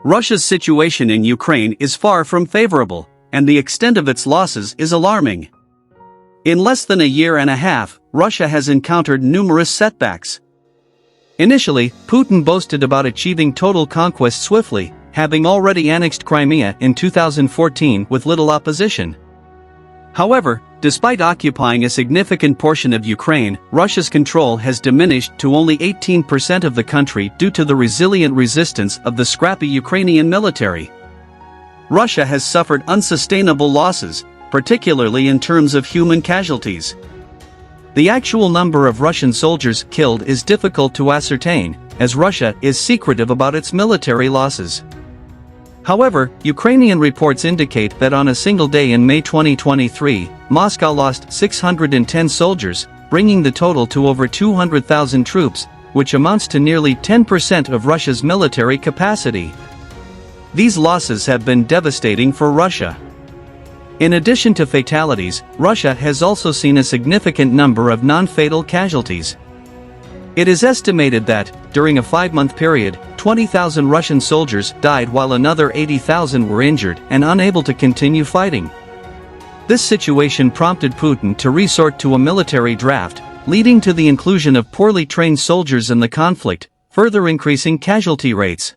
Russia's situation in Ukraine is far from favorable, and the extent of its losses is alarming. In less than a year and a half, Russia has encountered numerous setbacks. Initially, Putin boasted about achieving total conquest swiftly, having already annexed Crimea in 2014 with little opposition. However, despite occupying a significant portion of Ukraine, Russia's control has diminished to only 18% of the country due to the resilient resistance of the scrappy Ukrainian military. Russia has suffered unsustainable losses, particularly in terms of human casualties. The actual number of Russian soldiers killed is difficult to ascertain, as Russia is secretive about its military losses. However, Ukrainian reports indicate that on a single day in May 2023, Moscow lost 610 soldiers, bringing the total to over 200,000 troops, which amounts to nearly 10% of Russia's military capacity. These losses have been devastating for Russia. In addition to fatalities, Russia has also seen a significant number of non-fatal casualties. It is estimated that, during a 5-month period, 20,000 Russian soldiers died while another 80,000 were injured and unable to continue fighting. This situation prompted Putin to resort to a military draft, leading to the inclusion of poorly trained soldiers in the conflict, further increasing casualty rates.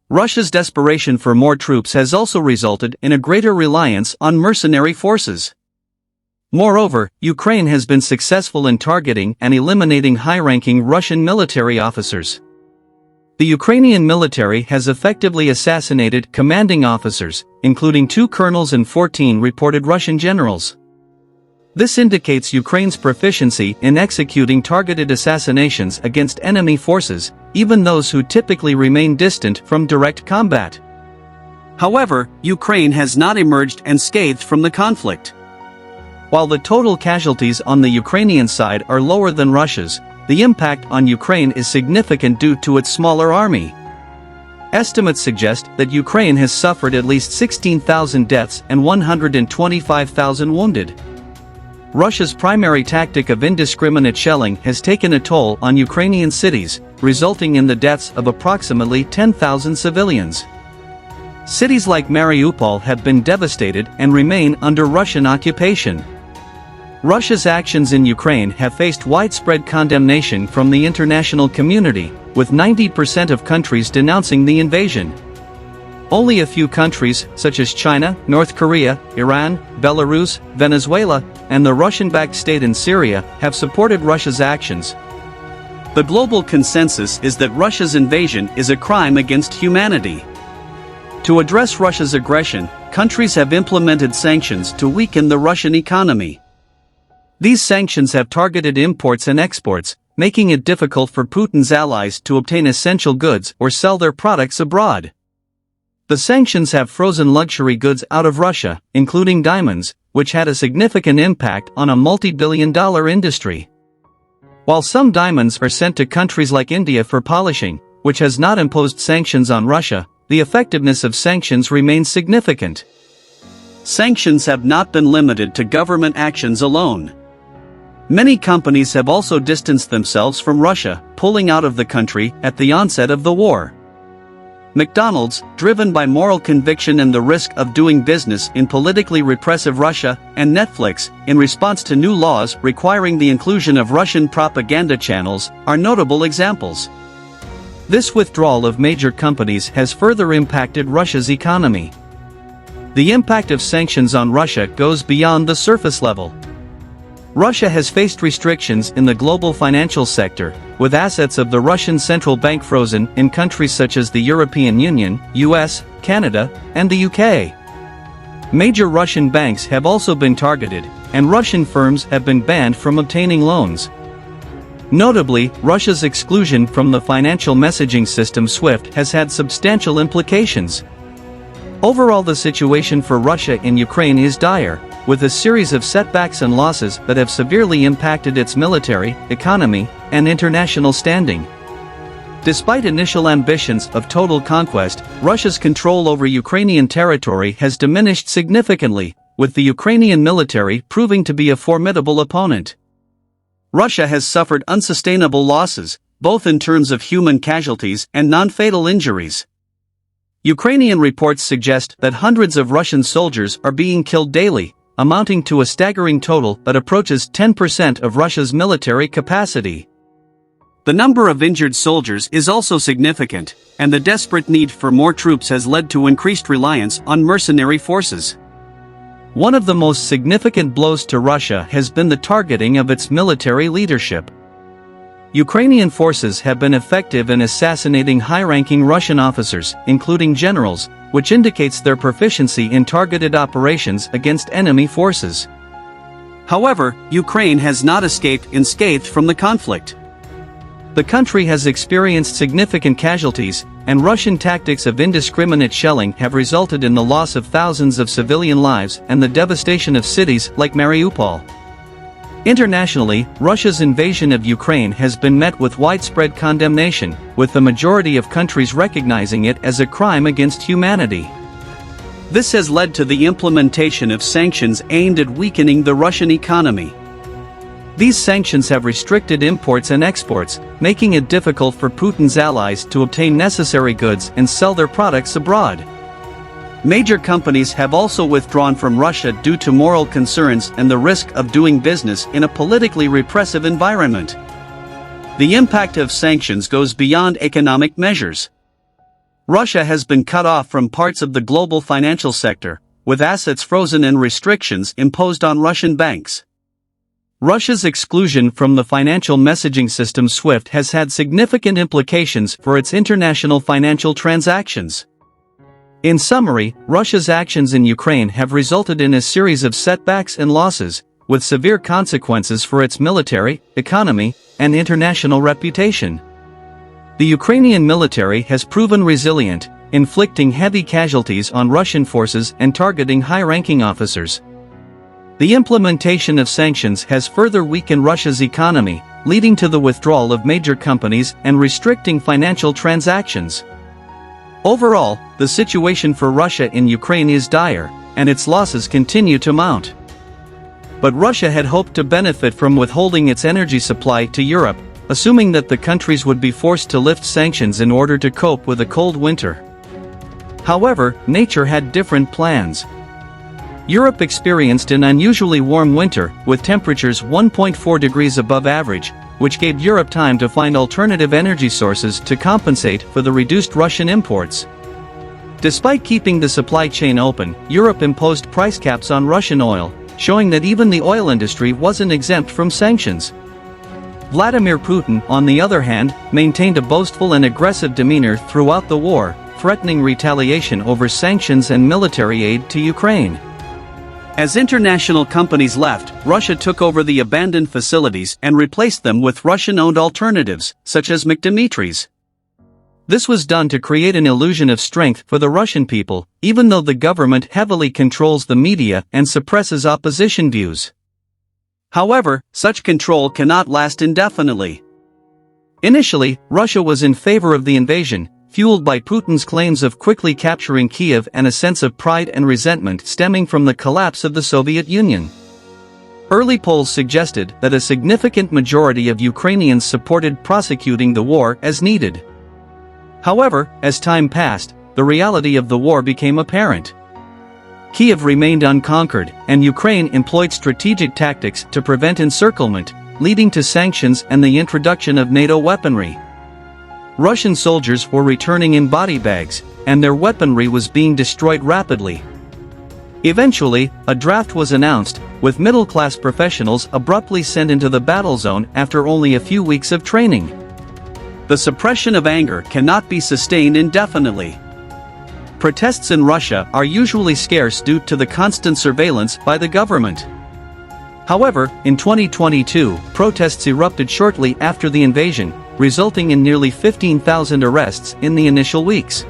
Russia's desperation for more troops has also resulted in a greater reliance on mercenary forces. Moreover, Ukraine has been successful in targeting and eliminating high-ranking Russian military officers. The Ukrainian military has effectively assassinated commanding officers, including 2 colonels and 14 reported Russian generals. This indicates Ukraine's proficiency in executing targeted assassinations against enemy forces, even those who typically remain distant from direct combat. However, Ukraine has not emerged unscathed from the conflict. While the total casualties on the Ukrainian side are lower than Russia's, the impact on Ukraine is significant due to its smaller army. Estimates suggest that Ukraine has suffered at least 16,000 deaths and 125,000 wounded. Russia's primary tactic of indiscriminate shelling has taken a toll on Ukrainian cities, resulting in the deaths of approximately 10,000 civilians. Cities like Mariupol have been devastated and remain under Russian occupation. Russia's actions in Ukraine have faced widespread condemnation from the international community, with 90% of countries denouncing the invasion. Only a few countries, such as China, North Korea, Iran, Belarus, Venezuela, and the Russian-backed state in Syria, have supported Russia's actions. The global consensus is that Russia's invasion is a crime against humanity. To address Russia's aggression, countries have implemented sanctions to weaken the Russian economy. These sanctions have targeted imports and exports, making it difficult for Putin's allies to obtain essential goods or sell their products abroad. The sanctions have frozen luxury goods out of Russia, including diamonds, which had a significant impact on a multi-billion-dollar industry. While some diamonds are sent to countries like India for polishing, which has not imposed sanctions on Russia, the effectiveness of sanctions remains significant. Sanctions have not been limited to government actions alone. Many companies have also distanced themselves from Russia, pulling out of the country at the onset of the war. McDonald's, driven by moral conviction and the risk of doing business in politically repressive Russia, and Netflix, in response to new laws requiring the inclusion of Russian propaganda channels, are notable examples. This withdrawal of major companies has further impacted Russia's economy. The impact of sanctions on Russia goes beyond the surface level. Russia has faced restrictions in the global financial sector, with assets of the Russian central bank frozen in countries such as the European Union, US, Canada, and the UK. Major Russian banks have also been targeted, and Russian firms have been banned from obtaining loans. Notably, Russia's exclusion from the financial messaging system SWIFT has had substantial implications. Overall, the situation for Russia in Ukraine is dire, with a series of setbacks and losses that have severely impacted its military, economy, and international standing. Despite initial ambitions of total conquest, Russia's control over Ukrainian territory has diminished significantly, with the Ukrainian military proving to be a formidable opponent. Russia has suffered unsustainable losses, both in terms of human casualties and non-fatal injuries. Ukrainian reports suggest that hundreds of Russian soldiers are being killed daily, amounting to a staggering total that approaches 10% of Russia's military capacity. The number of injured soldiers is also significant, and the desperate need for more troops has led to increased reliance on mercenary forces. One of the most significant blows to Russia has been the targeting of its military leadership. Ukrainian forces have been effective in assassinating high-ranking Russian officers, including generals, which indicates their proficiency in targeted operations against enemy forces. However, Ukraine has not escaped unscathed from the conflict. The country has experienced significant casualties, and Russian tactics of indiscriminate shelling have resulted in the loss of thousands of civilian lives and the devastation of cities like Mariupol. Internationally, Russia's invasion of Ukraine has been met with widespread condemnation, with the majority of countries recognizing it as a crime against humanity. This has led to the implementation of sanctions aimed at weakening the Russian economy. These sanctions have restricted imports and exports, making it difficult for Putin's allies to obtain necessary goods and sell their products abroad. Major companies have also withdrawn from Russia due to moral concerns and the risk of doing business in a politically repressive environment. The impact of sanctions goes beyond economic measures. Russia has been cut off from parts of the global financial sector, with assets frozen and restrictions imposed on Russian banks. Russia's exclusion from the financial messaging system SWIFT has had significant implications for its international financial transactions. In summary, Russia's actions in Ukraine have resulted in a series of setbacks and losses, with severe consequences for its military, economy, and international reputation. The Ukrainian military has proven resilient, inflicting heavy casualties on Russian forces and targeting high-ranking officers. The implementation of sanctions has further weakened Russia's economy, leading to the withdrawal of major companies and restricting financial transactions. Overall, the situation for Russia in Ukraine is dire, and its losses continue to mount. But Russia had hoped to benefit from withholding its energy supply to Europe, assuming that the countries would be forced to lift sanctions in order to cope with a cold winter. However, nature had different plans. Europe experienced an unusually warm winter, with temperatures 1.4 degrees above average, which gave Europe time to find alternative energy sources to compensate for the reduced Russian imports. Despite keeping the supply chain open, Europe imposed price caps on Russian oil, showing that even the oil industry wasn't exempt from sanctions. Vladimir Putin, on the other hand, maintained a boastful and aggressive demeanor throughout the war, threatening retaliation over sanctions and military aid to Ukraine. As international companies left, Russia took over the abandoned facilities and replaced them with Russian-owned alternatives, such as McDimitri's. This was done to create an illusion of strength for the Russian people, even though the government heavily controls the media and suppresses opposition views. However, such control cannot last indefinitely. Initially, Russia was in favor of the invasion, fueled by Putin's claims of quickly capturing Kiev and a sense of pride and resentment stemming from the collapse of the Soviet Union. Early polls suggested that a significant majority of Ukrainians supported prosecuting the war as needed. However, as time passed, the reality of the war became apparent. Kiev remained unconquered, and Ukraine employed strategic tactics to prevent encirclement, leading to sanctions and the introduction of NATO weaponry. Russian soldiers were returning in body bags, and their weaponry was being destroyed rapidly. Eventually, a draft was announced, with middle-class professionals abruptly sent into the battle zone after only a few weeks of training. The suppression of anger cannot be sustained indefinitely. Protests in Russia are usually scarce due to the constant surveillance by the government. However, in 2022, protests erupted shortly after the invasion, resulting in nearly 15,000 arrests in the initial weeks.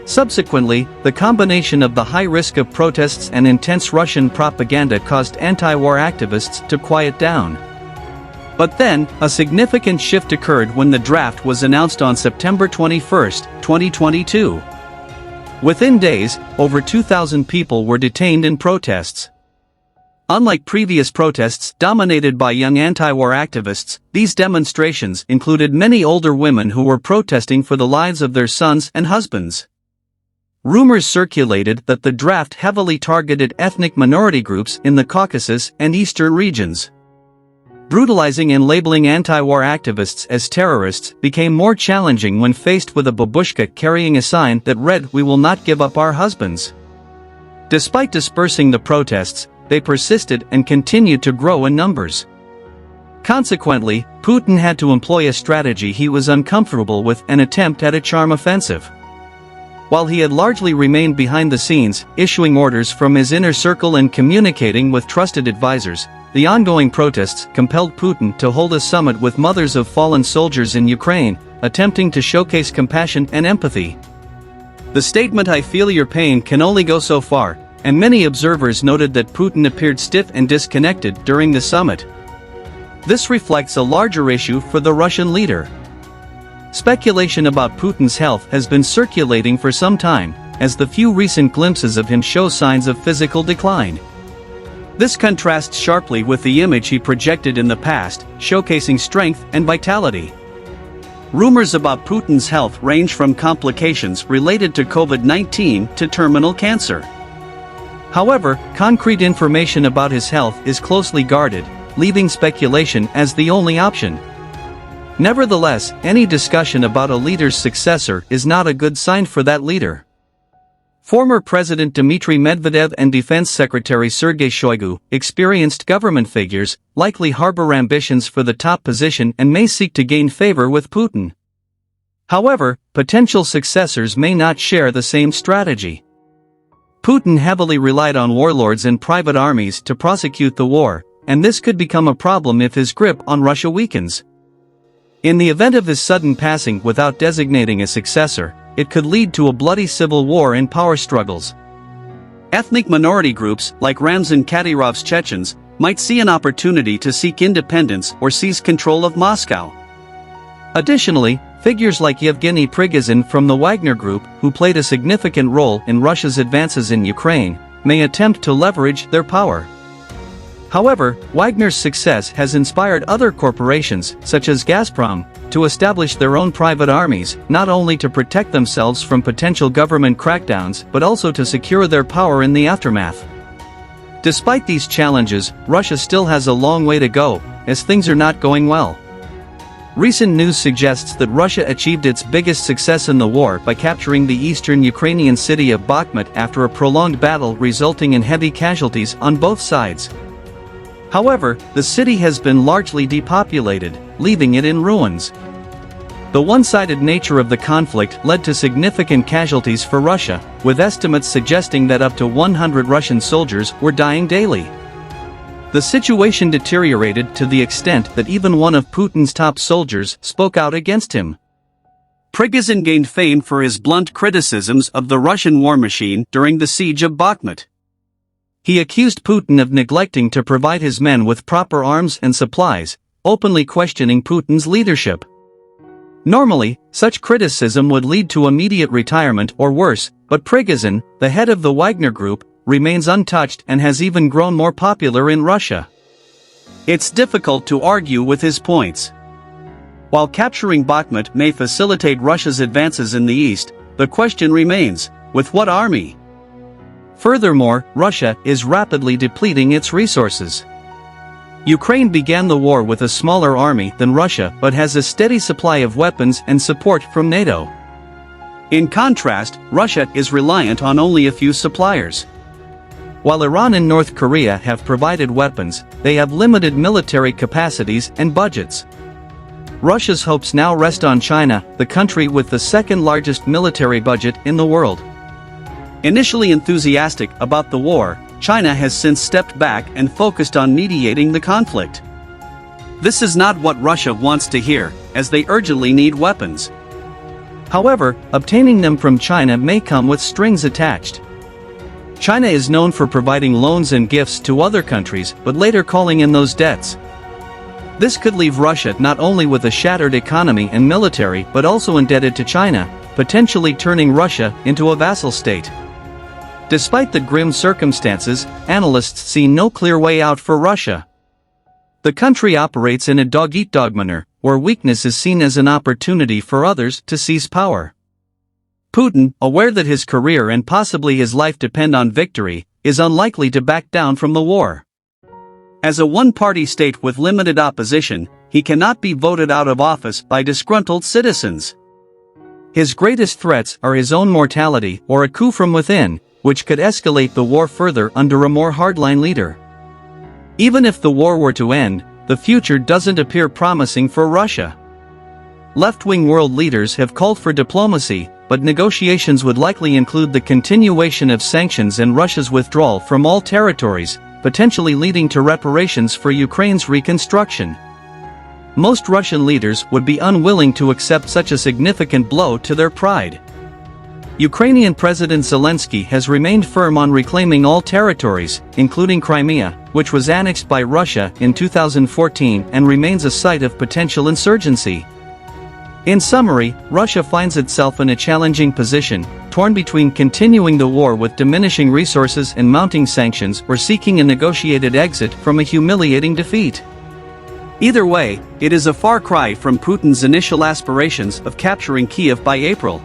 Subsequently, the combination of the high risk of protests and intense Russian propaganda caused anti-war activists to quiet down. But then, a significant shift occurred when the draft was announced on September 21, 2022. Within days, over 2,000 people were detained in protests. Unlike previous protests dominated by young anti-war activists, these demonstrations included many older women who were protesting for the lives of their sons and husbands. Rumors circulated that the draft heavily targeted ethnic minority groups in the Caucasus and eastern regions. Brutalizing and labeling anti-war activists as terrorists became more challenging when faced with a babushka carrying a sign that read, "We will not give up our husbands." Despite dispersing the protests, they persisted and continued to grow in numbers. Consequently, Putin had to employ a strategy he was uncomfortable with, an attempt at a charm offensive. While he had largely remained behind the scenes, issuing orders from his inner circle and communicating with trusted advisors, the ongoing protests compelled Putin to hold a summit with mothers of fallen soldiers in Ukraine, attempting to showcase compassion and empathy. The statement "I feel your pain" can only go so far, and many observers noted that Putin appeared stiff and disconnected during the summit. This reflects a larger issue for the Russian leader. Speculation about Putin's health has been circulating for some time, as the few recent glimpses of him show signs of physical decline. This contrasts sharply with the image he projected in the past, showcasing strength and vitality. Rumors about Putin's health range from complications related to COVID-19 to terminal cancer. However, concrete information about his health is closely guarded, leaving speculation as the only option. Nevertheless, any discussion about a leader's successor is not a good sign for that leader. Former President Dmitry Medvedev and Defense Secretary Sergei Shoigu, experienced government figures, likely harbor ambitions for the top position and may seek to gain favor with Putin. However, potential successors may not share the same strategy. Putin heavily relied on warlords and private armies to prosecute the war, and this could become a problem if his grip on Russia weakens. In the event of his sudden passing without designating a successor, it could lead to a bloody civil war and power struggles. Ethnic minority groups, like Ramzan Kadyrov's Chechens, might see an opportunity to seek independence or seize control of Moscow. Additionally, figures like Yevgeny Prigozhin from the Wagner Group, who played a significant role in Russia's advances in Ukraine, may attempt to leverage their power. However, Wagner's success has inspired other corporations, such as Gazprom, to establish their own private armies, not only to protect themselves from potential government crackdowns but also to secure their power in the aftermath. Despite these challenges, Russia still has a long way to go, as things are not going well. Recent news suggests that Russia achieved its biggest success in the war by capturing the eastern Ukrainian city of Bakhmut after a prolonged battle resulting in heavy casualties on both sides. However, the city has been largely depopulated, leaving it in ruins. The one-sided nature of the conflict led to significant casualties for Russia, with estimates suggesting that up to 100 Russian soldiers were dying daily. The situation deteriorated to the extent that even one of Putin's top soldiers spoke out against him. Prigozhin gained fame for his blunt criticisms of the Russian war machine during the siege of Bakhmut. He accused Putin of neglecting to provide his men with proper arms and supplies, openly questioning Putin's leadership. Normally, such criticism would lead to immediate retirement or worse, but Prigozhin, the head of the Wagner Group, remains untouched and has even grown more popular in Russia. It's difficult to argue with his points. While capturing Bakhmut may facilitate Russia's advances in the east, the question remains, with what army? Furthermore, Russia is rapidly depleting its resources. Ukraine began the war with a smaller army than Russia but has a steady supply of weapons and support from NATO. In contrast, Russia is reliant on only a few suppliers. While Iran and North Korea have provided weapons, they have limited military capacities and budgets. Russia's hopes now rest on China, the country with the second-largest military budget in the world. Initially enthusiastic about the war, China has since stepped back and focused on mediating the conflict. This is not what Russia wants to hear, as they urgently need weapons. However, obtaining them from China may come with strings attached. China is known for providing loans and gifts to other countries but later calling in those debts. This could leave Russia not only with a shattered economy and military but also indebted to China, potentially turning Russia into a vassal state. Despite the grim circumstances, analysts see no clear way out for Russia. The country operates in a dog-eat-dog manner, where weakness is seen as an opportunity for others to seize power. Putin, aware that his career and possibly his life depend on victory, is unlikely to back down from the war. As a one-party state with limited opposition, he cannot be voted out of office by disgruntled citizens. His greatest threats are his own mortality or a coup from within, which could escalate the war further under a more hardline leader. Even if the war were to end, the future doesn't appear promising for Russia. Left-wing world leaders have called for diplomacy, but negotiations would likely include the continuation of sanctions and Russia's withdrawal from all territories, potentially leading to reparations for Ukraine's reconstruction. Most Russian leaders would be unwilling to accept such a significant blow to their pride. Ukrainian President Zelensky has remained firm on reclaiming all territories, including Crimea, which was annexed by Russia in 2014 and remains a site of potential insurgency. In summary, Russia finds itself in a challenging position, torn between continuing the war with diminishing resources and mounting sanctions or seeking a negotiated exit from a humiliating defeat. Either way, it is a far cry from Putin's initial aspirations of capturing Kiev by April.